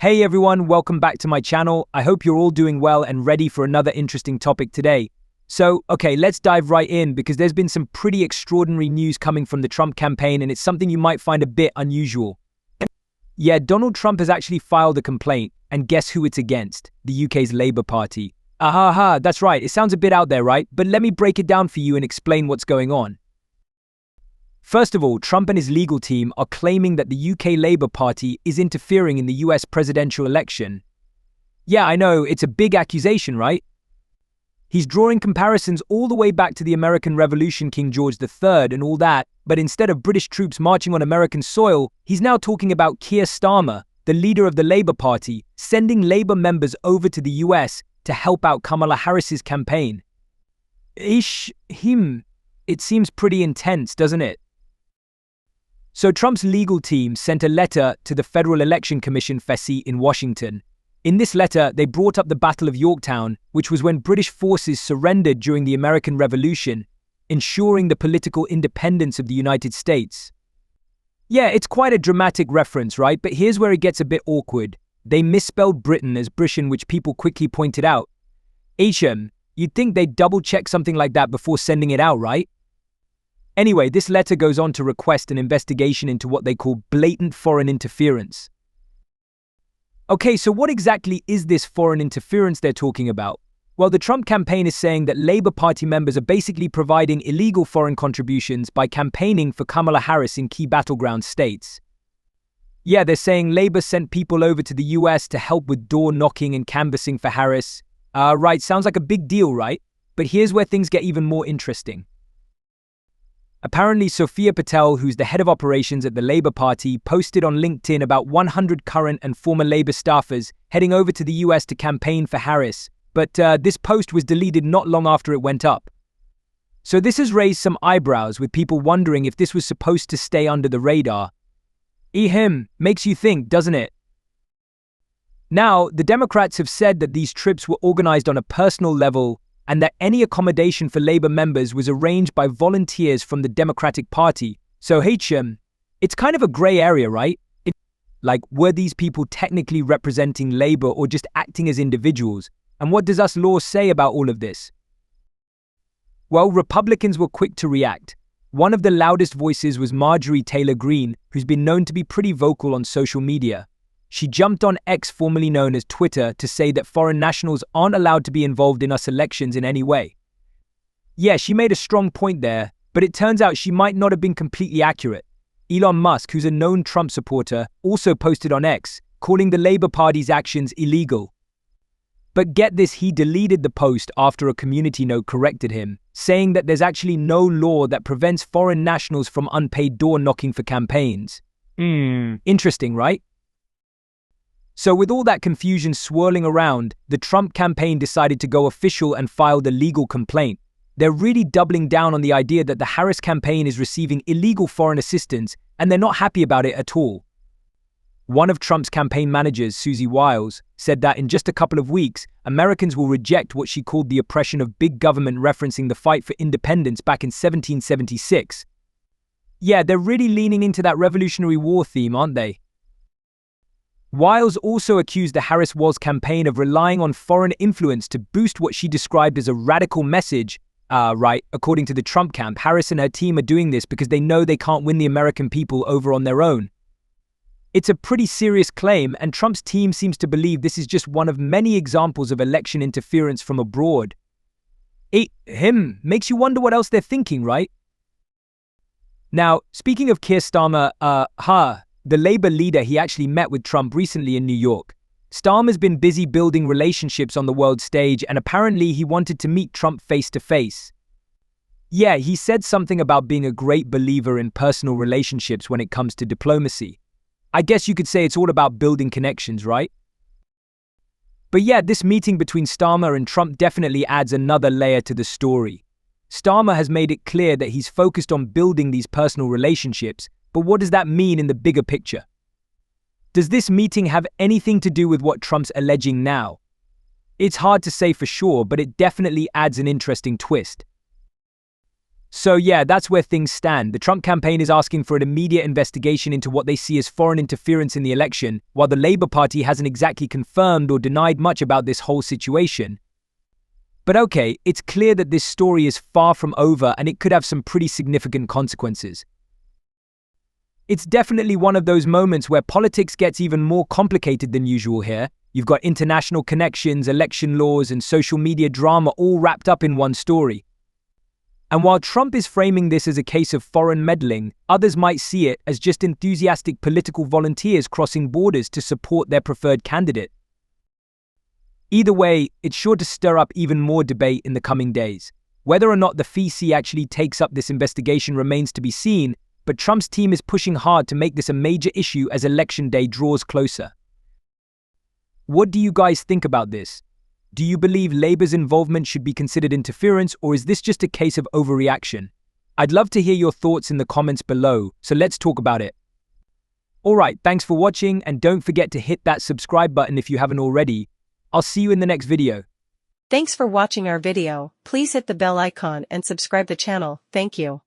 Hey everyone, welcome back to my channel. I hope you're all doing well and ready for another interesting topic today. Okay, let's dive right in because there's been some pretty extraordinary news coming from the Trump campaign and it's something you might find a bit unusual. Yeah, Donald Trump has actually filed a complaint, and guess who it's against? The UK's Labour Party. That's right, it sounds a bit out there, right? But let me break it down for you and explain what's going on. First of all, Trump and his legal team are claiming that the UK Labour Party is interfering in the US presidential election. Yeah, I know, it's a big accusation, right? He's drawing comparisons all the way back to the American Revolution, King George III and all that, but instead of British troops marching on American soil, he's now talking about Keir Starmer, the leader of the Labour Party, sending Labour members over to the US to help out Kamala Harris's campaign. It seems pretty intense, doesn't it? So Trump's legal team sent a letter to the Federal Election Commission (FEC) in Washington. In this letter, they brought up the Battle of Yorktown, which was when British forces surrendered during the American Revolution, ensuring the political independence of the United States. Yeah, it's quite a dramatic reference, right? But here's where it gets a bit awkward. They misspelled Britain as Britain, which people quickly pointed out. You'd think they'd double-check something like that before sending it out, right? Anyway, this letter goes on to request an investigation into what they call blatant foreign interference. Okay, so what exactly is this foreign interference they're talking about? Well, the Trump campaign is saying that Labour Party members are basically providing illegal foreign contributions by campaigning for Kamala Harris in key battleground states. Yeah, they're saying Labour sent people over to the US to help with door knocking and canvassing for Harris. Right, sounds like a big deal, right? But here's where things get even more interesting. Apparently, Sophia Patel, who's the head of operations at the Labour Party, posted on LinkedIn about 100 current and former Labour staffers heading over to the US to campaign for Harris, but this post was deleted not long after it went up. So this has raised some eyebrows, with people wondering if this was supposed to stay under the radar. Makes you think, doesn't it? Now, the Democrats have said that these trips were organized on a personal level and that any accommodation for Labour members was arranged by volunteers from the Democratic Party. So, it's kind of a grey area, right? Were these people technically representing Labour or just acting as individuals? And what does us law say about all of this? Well, Republicans were quick to react. One of the loudest voices was Marjorie Taylor Greene, who's been known to be pretty vocal on social media. She jumped on X, formerly known as Twitter, to say that foreign nationals aren't allowed to be involved in US elections in any way. Yeah, she made a strong point there, but it turns out she might not have been completely accurate. Elon Musk, who's a known Trump supporter, also posted on X, calling the Labour Party's actions illegal. But get this, he deleted the post after a community note corrected him, saying that there's actually no law that prevents foreign nationals from unpaid door knocking for campaigns. Interesting, right? So with all that confusion swirling around, the Trump campaign decided to go official and filed a legal complaint. They're really doubling down on the idea that the Harris campaign is receiving illegal foreign assistance, and they're not happy about it at all. One of Trump's campaign managers, Susie Wiles, said that in just a couple of weeks, Americans will reject what she called the oppression of big government, referencing the fight for independence back in 1776. Yeah, they're really leaning into that Revolutionary War theme, aren't they? Wiles also accused the Harris-Walz campaign of relying on foreign influence to boost what she described as a radical message. According to the Trump camp, Harris and her team are doing this because they know they can't win the American people over on their own. It's a pretty serious claim, and Trump's team seems to believe this is just one of many examples of election interference from abroad. Makes you wonder what else they're thinking, right? Now, speaking of Keir Starmer, the Labour leader, he actually met with Trump recently in New York. Starmer's been busy building relationships on the world stage, and apparently he wanted to meet Trump face to face. Yeah, he said something about being a great believer in personal relationships when it comes to diplomacy. I guess you could say it's all about building connections, right? But yeah, this meeting between Starmer and Trump definitely adds another layer to the story. Starmer has made it clear that he's focused on building these personal relationships, but what does that mean in the bigger picture? Does this meeting have anything to do with what Trump's alleging now? It's hard to say for sure, but it definitely adds an interesting twist. So yeah, that's where things stand. The Trump campaign is asking for an immediate investigation into what they see as foreign interference in the election, while the Labour Party hasn't exactly confirmed or denied much about this whole situation. But okay, it's clear that this story is far from over and it could have some pretty significant consequences. It's definitely one of those moments where politics gets even more complicated than usual here. You've got international connections, election laws, and social media drama all wrapped up in one story. And while Trump is framing this as a case of foreign meddling, others might see it as just enthusiastic political volunteers crossing borders to support their preferred candidate. Either way, it's sure to stir up even more debate in the coming days. Whether or not the FEC actually takes up this investigation remains to be seen, but Trump's team is pushing hard to make this a major issue as election day draws closer. What do you guys think about this? Do you believe Labour's involvement should be considered interference, or is this just a case of overreaction? I'd love to hear your thoughts in the comments below, so let's talk about it. Alright, thanks for watching, and don't forget to hit that subscribe button if you haven't already. I'll see you in the next video. Thanks for watching our video. Please hit the bell icon and subscribe the channel. Thank you.